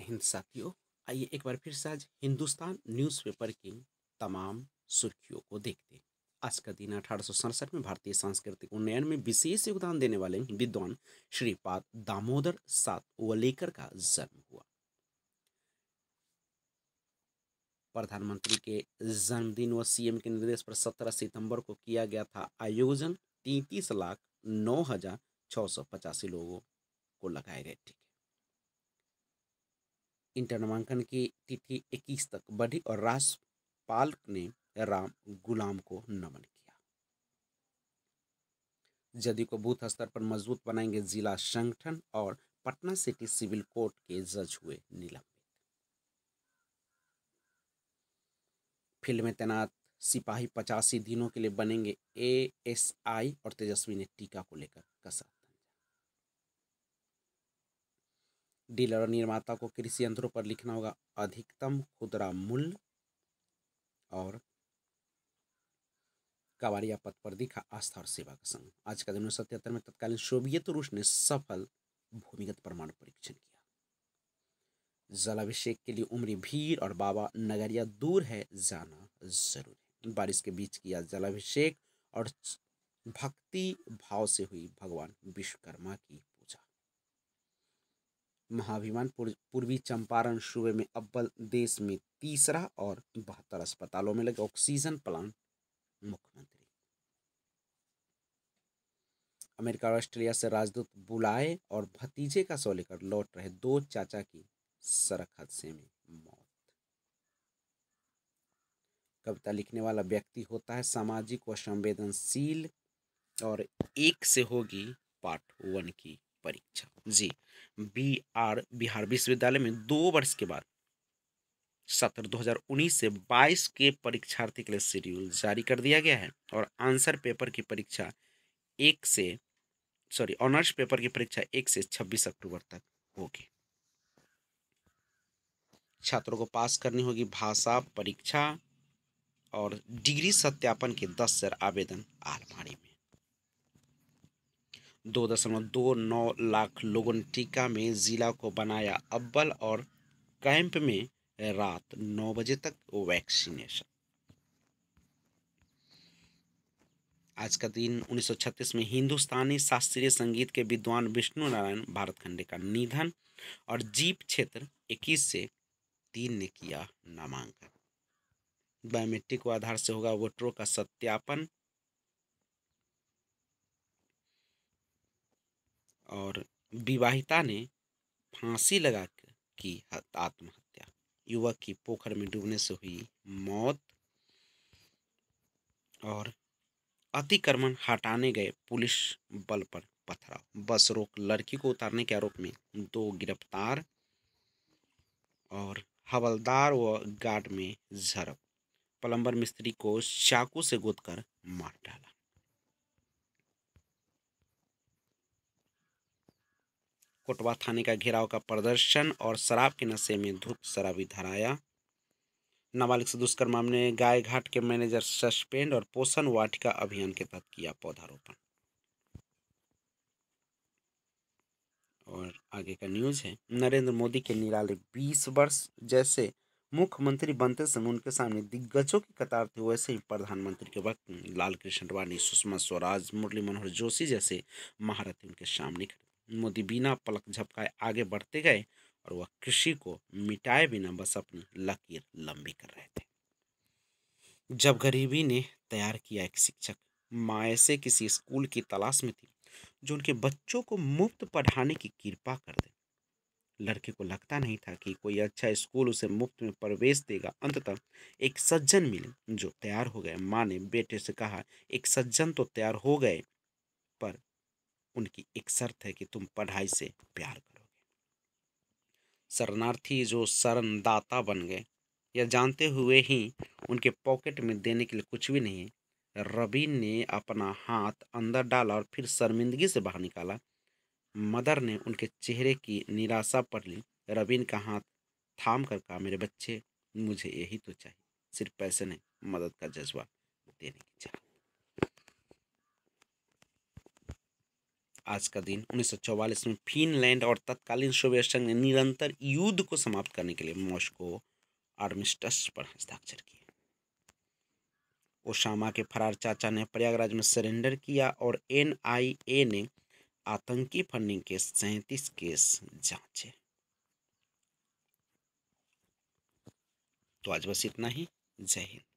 हिंद साथियों, आइए एक बार फिर से आज हिंदुस्तान न्यूज़पेपर की तमाम सुर्खियों को देखते हैं। आज का दिन 1867 में भारतीय सांस्कृतिक उन्नयन में विशेष योगदान देने वाले विद्वान श्रीपाद दामोदर सातवलेकर का जन्म हुआ। प्रधानमंत्री के जन्मदिन व सीएम के निर्देश पर 17 सितंबर को किया गया था आयोजन। 33,09,685 लोगों को लगाए गए टीके। इंटर नामांकन की तिथि 21 तक बढ़ी और राज्यपाल ने राम गुलाम को नमन किया। जदयू को बूथ स्तर पर मजबूत बनाएंगे जिला संगठन और पटना सिटी सिविल कोर्ट के जज हुए निलंबित। फील्ड में तैनात सिपाही 85 दिनों के लिए बनेंगे एएसआई और तेजस्वी ने टीका को लेकर कसा। डीलर और निर्माता को कृषि यंत्रों पर लिखना होगा अधिकतम खुदरा मूल्य और कवाड़िया पद पर दिखा आस्था और सेवा का संघ। आज का दिन 1977 में तत्कालीन सोवियत रूस ने सफल भूमिगत परमाणु परीक्षण किया। जलाभिषेक के लिए उमरी भीड़ और बाबा नगरिया दूर है जाना जरूरी। बारिश के बीच किया जलाभिषेक और भक्ति भाव से हुई भगवान विश्वकर्मा की पूजा। महाभिमान पूर्वी चंपारण सूबे में अव्वल देश में तीसरा और 72 अस्पतालों में लगे ऑक्सीजन प्लांट। मुख्यमंत्री अमेरिका और ऑस्ट्रेलिया से राजदूत बुलाए और भतीजे का शव लेकर लौट रहे 2 चाचा की सड़क हादसे में मौत। कविता लिखने वाला व्यक्ति होता है सामाजिक व संवेदनशील और 1 से होगी पार्ट 1 की परीक्षा। जी बिहार विश्वविद्यालय में 2 वर्ष के बाद सत्र 2019 से 22 के परीक्षार्थी के लिए शेड्यूल जारी कर दिया गया है और आंसर पेपर की परीक्षा ऑनर्स पेपर की परीक्षा 1 से 26 अक्टूबर तक होगी। छात्रों को पास करनी होगी भाषा परीक्षा और डिग्री सत्यापन के 10,000 आवेदन आलमारी में। 2.29 लाख लोगों ने टीका में जिला को बनाया अव्वल और कैंप में रात 9 बजे तक वैक्सीनेशन। आज का दिन 1936 में हिंदुस्तानी शास्त्रीय संगीत के विद्वान विष्णु नारायण भारतखंडे का निधन और जीप क्षेत्र 21 से 3 ने किया नामांकन। बायोमेट्रिक के आधार से होगा वोटरों का सत्यापन और विवाहिता ने फांसी लगा की आत्महत्या। युवक की पोखर में डूबने से हुई मौत और अतिक्रमण हटाने गए पुलिस बल पर पथराव। बस रोक लड़की को उतारने के आरोप में 2 गिरफ्तार और हवलदार व गार्ड में झड़प। प्लम्बर मिस्त्री को चाकू से गोदकर मार डाला। कोटवा थाने का घेराव का प्रदर्शन और शराब के नशे में धुत शराबी धराया। नाबालिग से दुष्कर्म मामले में गाय घाट के मैनेजर सस्पेंड और पोषण वाटिका अभियान के तहत किया पौधारोपण। और आगे का न्यूज है नरेंद्र मोदी के निराले 20 वर्ष। जैसे मुख्यमंत्री बनते समय उनके सामने दिग्गजों की कतार थी, वैसे ही प्रधानमंत्री के वक्त लाल कृष्ण आडवाणी, सुषमा स्वराज, मुरली मनोहर जोशी जैसे महारथी उनके सामने खड़े। मोदी बिना पलक झपकाए आगे बढ़ते गए और वह कृषि को मिटाए बिना बस अपनी लकीर लंबी कर रहे थे। जब गरीबी ने तैयार किया एक शिक्षक, माँ ऐसे किसी स्कूल की तलाश में थी जो उनके बच्चों को मुफ्त पढ़ाने की कृपा कर दे। लड़के को लगता नहीं था कि कोई अच्छा स्कूल उसे मुफ्त में प्रवेश देगा। अंततः एक सज्जन मिले जो तैयार हो गए। माँ ने बेटे से कहा, एक सज्जन तो तैयार हो गए, पर उनकी एक शर्त है कि तुम पढ़ाई से प्यार करोगे। शरणार्थी जो शरणदाता बन गए, यह जानते हुए ही उनके पॉकेट में देने के लिए कुछ भी नहीं है। रबीन ने अपना हाथ अंदर डाला और फिर शर्मिंदगी से बाहर निकाला। मदर ने उनके चेहरे की निराशा पढ़ ली। रबीन का हाथ थाम कर कहा, मेरे बच्चे, मुझे यही तो चाहिए, सिर्फ पैसे नहीं, मदद का जज्बा देने की चाह। आज का दिन 1944 में फिनलैंड और तत्कालीन सोवियत संघ ने निरंतर युद्ध को समाप्त करने के लिए मॉस्को आर्मिस्टस पर हस्ताक्षर किए। ओसामा के फरार चाचा ने प्रयागराज में सरेंडर किया और एनआईए ने आतंकी फंडिंग के 37 केस जांचे। तो आज बस इतना ही। जय हिंद।